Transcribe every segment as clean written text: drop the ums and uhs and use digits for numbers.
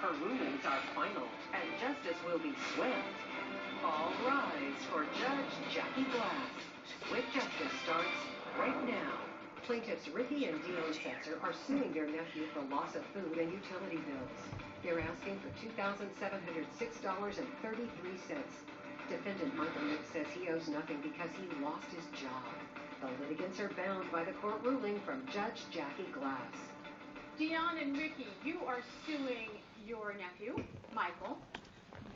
Her rulings are final, and justice will be swift. All rise for Judge Jackie Glass. Swift justice starts right now. Plaintiffs Ricky and Dion Setzer are suing their nephew for loss of food and utility bills. They're asking for $2,706.33. Defendant Michael Nick says he owes nothing because he lost his job. The litigants are bound by the court ruling from Judge Jackie Glass. Dion and Ricky, you are suing your nephew, Michael,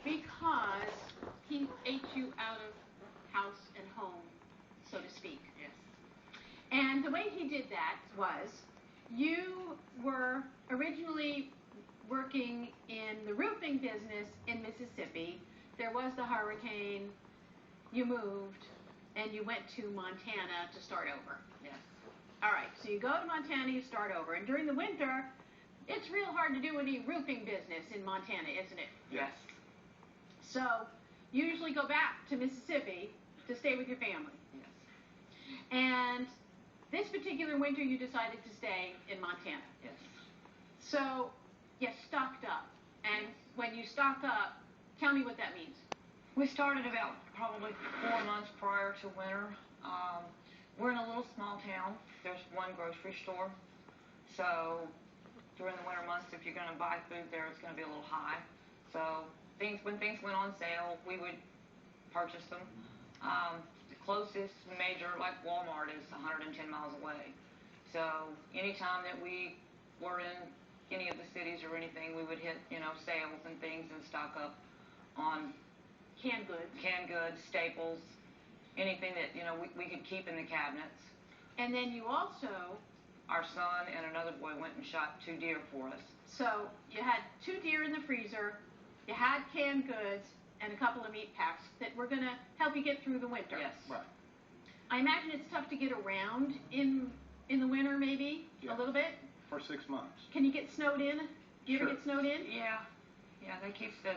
because he ate you out of house and home, so to speak. Yes. And the way he did that was, you were originally working in the roofing business in Mississippi. There was the hurricane, you moved, and you went to Montana to start over. Yes. All right, so you go to Montana, you start over, and during the winter, it's real hard to do any roofing business in Montana, isn't it? Yes. So you usually go back to Mississippi to stay with your family. Yes. And this particular winter, you decided to stay in Montana. Yes. So you stocked up, and when you stock up, tell me what that means. We started about probably 4 months prior to winter. We're in a little small town. There's one grocery store. So during the winter months, if you're going to buy food there, it's going to be a little high. So when things went on sale, we would purchase them. The closest major, like Walmart, is 110 miles away. So anytime that we were in any of the cities or anything, we would hit, sales and things and stock up on Canned goods, staples, anything that, we could keep in the cabinets. And then you also... Our son and another boy went and shot 2 deer for us. So you had 2 deer in the freezer, you had canned goods, and a couple of meat packs that were going to help you get through the winter. Yes. Right. I imagine it's tough to get around in the winter, maybe, Yeah. a little bit? For 6 months. Can you get snowed in? Do you ever get snowed in? Yeah. Yeah, they keep the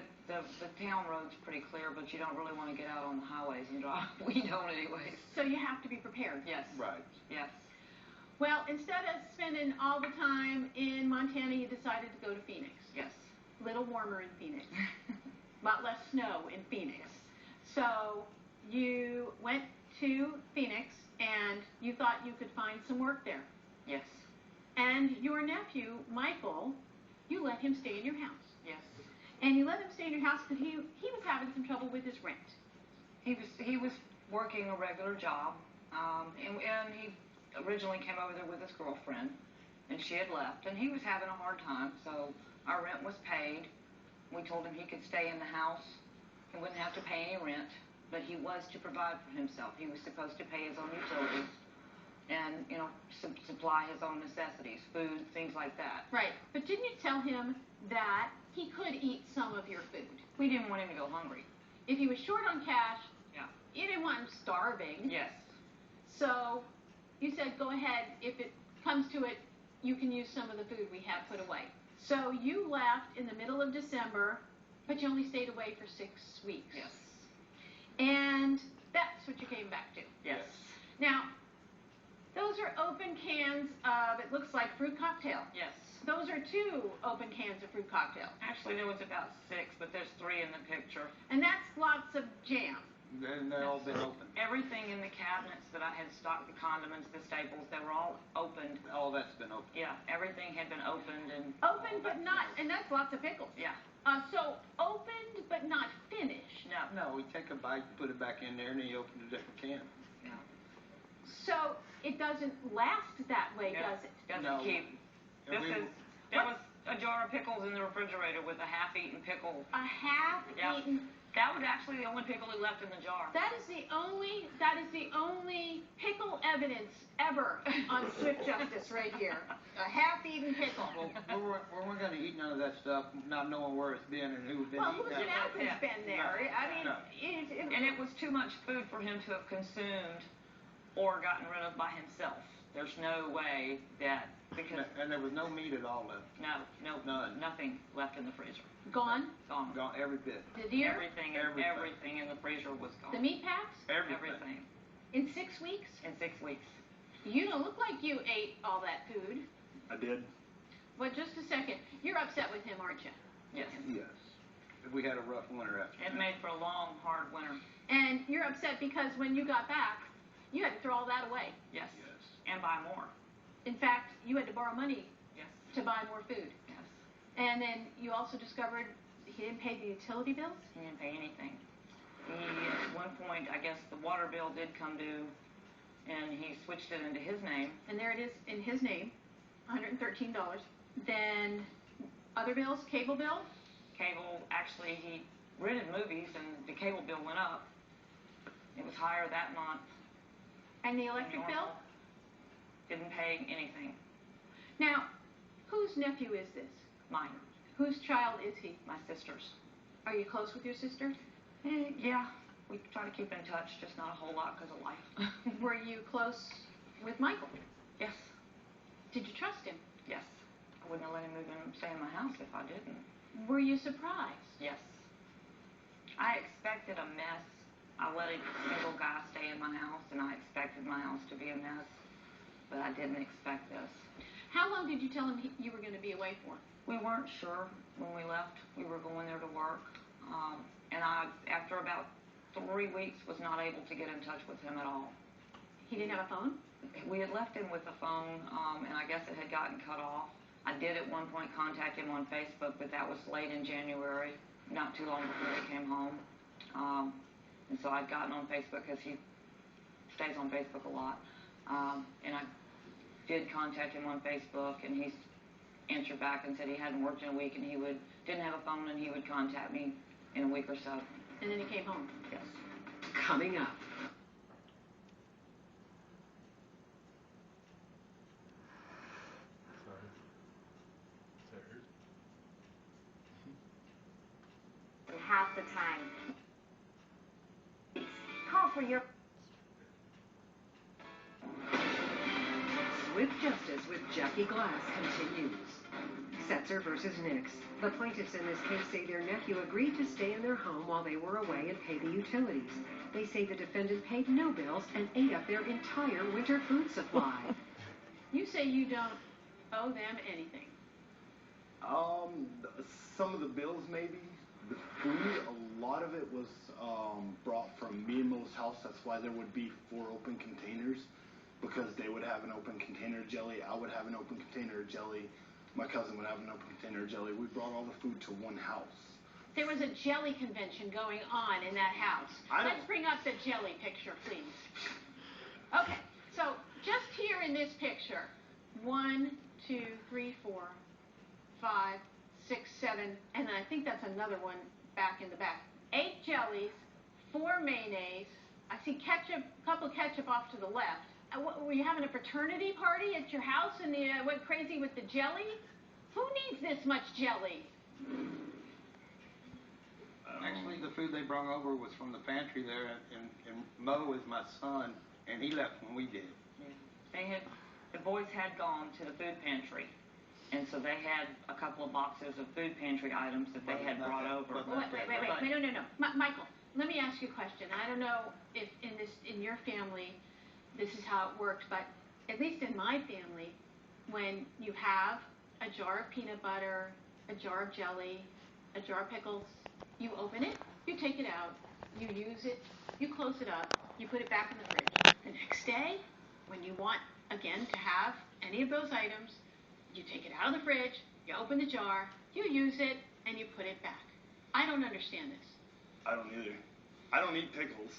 town roads pretty clear, but you don't really want to get out on the highways and drive. We don't anyways. So you have to be prepared. Yes. Right. Yes. Well, instead of spending all the time in Montana, you decided to go to Phoenix. Yes. A little warmer in Phoenix. A lot less snow in Phoenix. So you went to Phoenix and you thought you could find some work there. Yes. And your nephew, Michael, you let him stay in your house. Yes. And you let him stay in your house because he was having some trouble with his rent. He was working a regular job, and he originally came over there with his girlfriend, and she had left, and he was having a hard time, so our rent was paid. We told him he could stay in the house. He wouldn't have to pay any rent, but he was to provide for himself. He was supposed to pay his own utilities and, supply his own necessities, food, things like that. Right. But didn't you tell him that he could eat some of your food? We didn't want him to go hungry. If he was short on cash, Yeah. you didn't want him starving. Yes. So you said, go ahead, if it comes to it, you can use some of the food we have put away. So you left in the middle of December, but you only stayed away for 6 weeks. Yes. And that's what you came back to. Yes. Now, those are open cans of, it looks like fruit cocktail. Yes. Those are 2 open cans of fruit cocktail. Actually, there was about 6, but there's 3 in the picture. And that's lots of jam. And they've all been opened. Everything in the cabinets that I had stocked, the condiments, the staples, they were all opened. All that's been opened. Yeah, everything had been opened and... Opened but not, and that's lots of pickles. Yeah. So opened but not finished. No. No, we take a bite, put it back in there, and then you open a different can. Yeah. So it doesn't last that way, does it? Doesn't No. keep. And There was a jar of pickles in the refrigerator with a half-eaten pickle. A half-eaten... That was actually the only pickle he left in the jar. That is the only pickle evidence ever on Swift Justice right here. A half-eaten pickle. Well, we're going to eat none of that stuff, not knowing where it's been and who's been Well, eating who's it. been there? I mean, No. And it was too much food for him to have consumed or gotten rid of by himself. There's no way that, because... And there was no meat at all left. No, None. nothing left in the freezer. Gone? Gone. Gone, every bit. The deer? Everything in the freezer was gone. The meat packs? Everything. In 6 weeks? In 6 weeks. You don't look like you ate all that food. I did. Well, just a second. You're upset with him, aren't you? Yes. Yes. If we had a rough winter after. It made for a long, hard winter. And you're upset because when you got back, you had to throw all that away. Yes. Yes. And buy more. In fact, you had to borrow money Yes. to buy more food. Yes. And then you also discovered he didn't pay the utility bills? He didn't pay anything. At one point, I guess the water bill did come due, and he switched it into his name. And there it is in his name, $113. Then other bills, cable bill? Cable, actually, he rented movies, and the cable bill went up. It was higher that month. And the electric bill? Didn't pay anything. Now, whose nephew is this? Mine. Whose child is he? My sister's. Are you close with your sister? Yeah, we try to keep in touch, just not a whole lot because of life. Were you close with Michael? Yes. Did you trust him? Yes. I wouldn't have let him move in and stay in my house if I didn't. Were you surprised? Yes. I expected a mess. I let a single guy stay in my house, and I expected my house to be a mess, but I didn't expect this. How long did you tell him you were going to be away for? We weren't sure when we left. We were going there to work, and I, after about 3 weeks, was not able to get in touch with him at all. He didn't have a phone? We had left him with a phone, and I guess it had gotten cut off. I did at one point contact him on Facebook, but that was late in January, not too long before he came home. And so I'd gotten on Facebook because he stays on Facebook a lot. And I did contact him on Facebook, and he answered back and said he hadn't worked in a week, and he didn't have a phone, and he would contact me in a week or so. And then he came home? Yes. Coming up. Half the time. Call for your... Swift Justice with Jackie Glass continues. Setzer versus Nix. The plaintiffs in this case say their nephew agreed to stay in their home while they were away and pay the utilities. They say the defendant paid no bills and ate up their entire winter food supply. You say you don't owe them anything. Some of the bills maybe. The food, a lot of it was brought from me and Mo's house. That's why there would be 4 open containers, because they would have an open container of jelly. I would have an open container of jelly. My cousin would have an open container of jelly. We brought all the food to one house. There was a jelly convention going on in that house. Let's bring up the jelly picture, please. Okay, so just here in this picture, 1, 2, 3, 4, 5, 6, 7, and I think that's another one back in the back. 8 jellies, 4 mayonnaise. I see ketchup, a couple of ketchup off to the left. Were you having a fraternity party at your house and you went crazy with the jelly? Who needs this much jelly? Actually, the food they brought over was from the pantry there, and Mo is my son, and he left when we did. Yeah. The boys had gone to the food pantry, and so they had a couple of boxes of food pantry items that they had brought over. Wait, no. Michael, let me ask you a question. I don't know if in your family this is how it worked, but at least in my family, when you have a jar of peanut butter, a jar of jelly, a jar of pickles, you open it, you take it out, you use it, you close it up, you put it back in the fridge. The next day, when you want, again, to have any of those items, you take it out of the fridge, you open the jar, you use it, and you put it back. I don't understand this. I don't either. I don't eat pickles.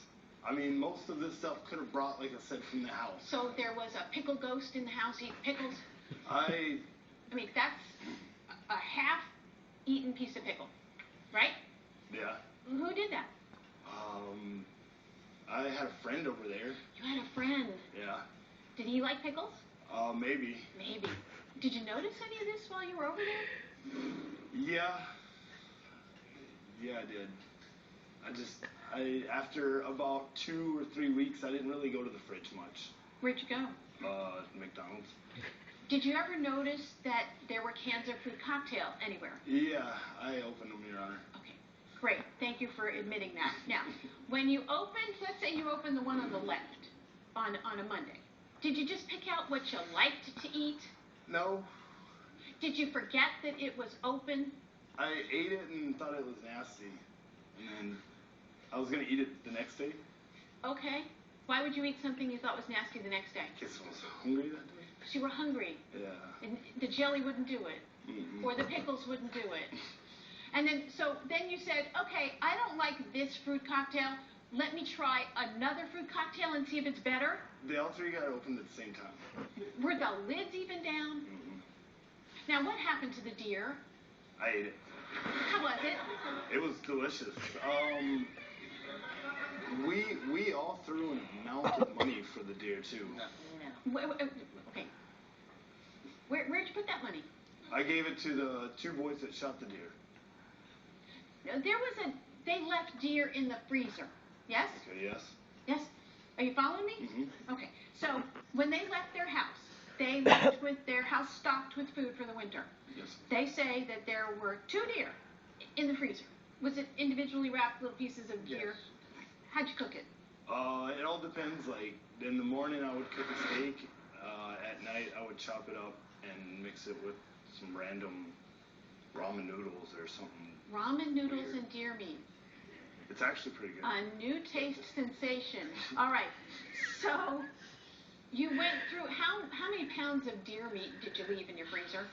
I mean, most of this stuff could have brought, like I said, from the house. So there was a pickle ghost in the house eating pickles? I mean, that's a half-eaten piece of pickle, right? Yeah. Who did that? I had a friend over there. You had a friend? Yeah. Did he like pickles? Maybe. Maybe. Did you notice any of this while you were over there? Yeah. Yeah, I did. After about 2 or 3 weeks, I didn't really go to the fridge much. Where'd you go? McDonald's. Did you ever notice that there were cans of fruit cocktail anywhere? Yeah, I opened them, Your Honor. Okay, great. Thank you for admitting that. Now, when you opened, let's say you opened the one on the left on a Monday, did you just pick out what you liked to eat? No. Did you forget that it was open? I ate it and thought it was nasty, and then I was gonna eat it the next day. Okay. Why would you eat something you thought was nasty the next day? Guess I was hungry that day. Because you were hungry. Yeah. And the jelly wouldn't do it. Mm-mm. Or the pickles wouldn't do it. And then you said, okay, I don't like this fruit cocktail. Let me try another fruit cocktail and see if it's better. They all three got opened at the same time. Were the lids even down? Mm-mm. Now, what happened to the deer? I ate it. How was it? It was delicious. We all threw an amount of money for the deer too. Okay. Where'd you put that money? I gave it to the two boys that shot the deer. They left deer in the freezer. Yes? Okay, yes. Yes? Are you following me? Mm-hmm. Okay. So when they left their house, they left with their house stocked with food for the winter. Yes. They say that there were 2 deer in the freezer. Was it individually wrapped little pieces of deer? Yes. How'd you cook it? It all depends. Like in the morning, I would cook a steak. At night, I would chop it up and mix it with some random ramen noodles or something. Ramen noodles weird. and deer meat. It's actually pretty good. A new taste sensation. All right. So you went through how many pounds of deer meat did you leave in your freezer?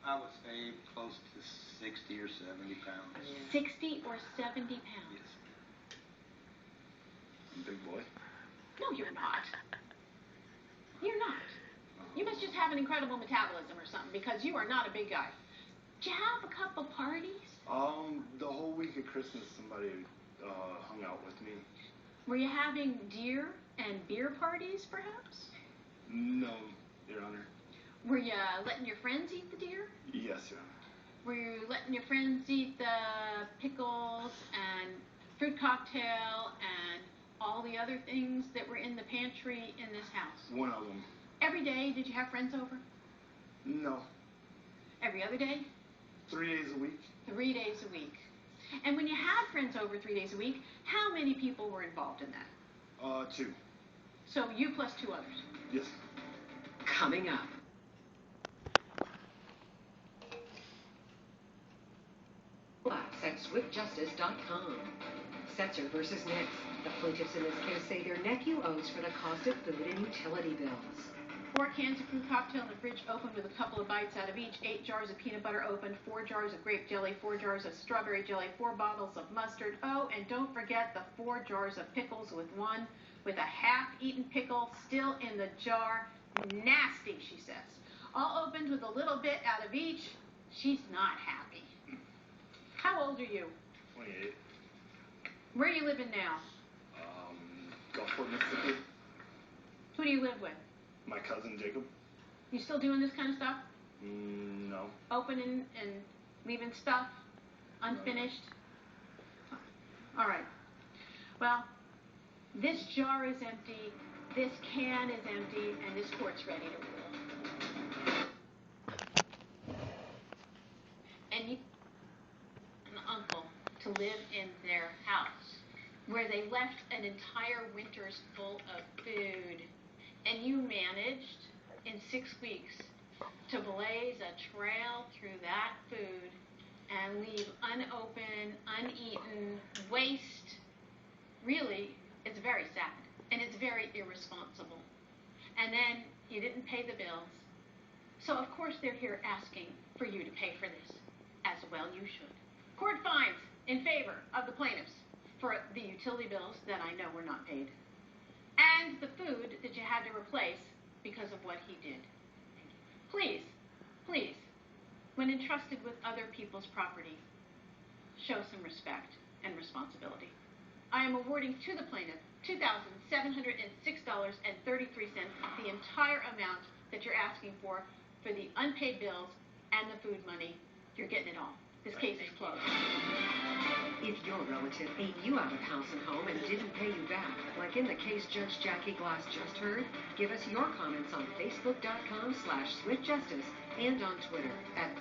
I would say close to 60 or 70 pounds. 60 or 70 pounds. Yes. Big boy. No, you're not. You're not. You must just have an incredible metabolism or something because you are not a big guy. Did you have a couple parties? The whole week of Christmas, somebody hung out with me. Were you having deer and beer parties, perhaps? No, Your Honor. Were you letting your friends eat the deer? Yes, Your Honor. Were you letting your friends eat the pickles and fruit cocktail and all the other things that were in the pantry in this house? One of them. Every day, did you have friends over? No. Every other day? 3 days a week. 3 days a week. And when you had friends over 3 days a week, how many people were involved in that? 2. So you plus 2 others. Yes. Coming up. Relax at swiftjustice.com. Setzer versus Nix. The plaintiffs in this case say their nephew owes for the cost of food and utility bills. 4 cans of fruit cocktail in the fridge opened with a couple of bites out of each. 8 jars of peanut butter opened. 4 jars of grape jelly. 4 jars of strawberry jelly. 4 bottles of mustard. Oh, and don't forget the 4 jars of pickles with a half-eaten pickle still in the jar. Nasty, she says. All opened with a little bit out of each. She's not happy. How old are you? 28. Where are you living now? Gulfport, Mississippi. Who do you live with? My cousin Jacob. You still doing this kind of stuff? No. Opening and leaving stuff unfinished? All right. Well, this jar is empty, this can is empty, and this court's ready to rule. And you an uncle to live in their house where they left an entire winter's full of food, and you managed in 6 weeks to blaze a trail through that food and leave unopened, uneaten, waste. Really, it's very sad, and it's very irresponsible. And then you didn't pay the bills. So, of course, they're here asking for you to pay for this, as well you should. Court finds in favor of the plaintiffs for the utility bills that I know were not paid, and the food that you had to replace because of what he did. Please, please, when entrusted with other people's property, show some respect and responsibility. I am awarding to the plaintiff $2,706.33, the entire amount that you're asking for the unpaid bills and the food money. You're getting it all. This case is closed. If your relative ate you out of house and home and didn't pay you back, like in the case Judge Jackie Glass just heard, give us your comments on Facebook.com/SwiftJustice and on Twitter at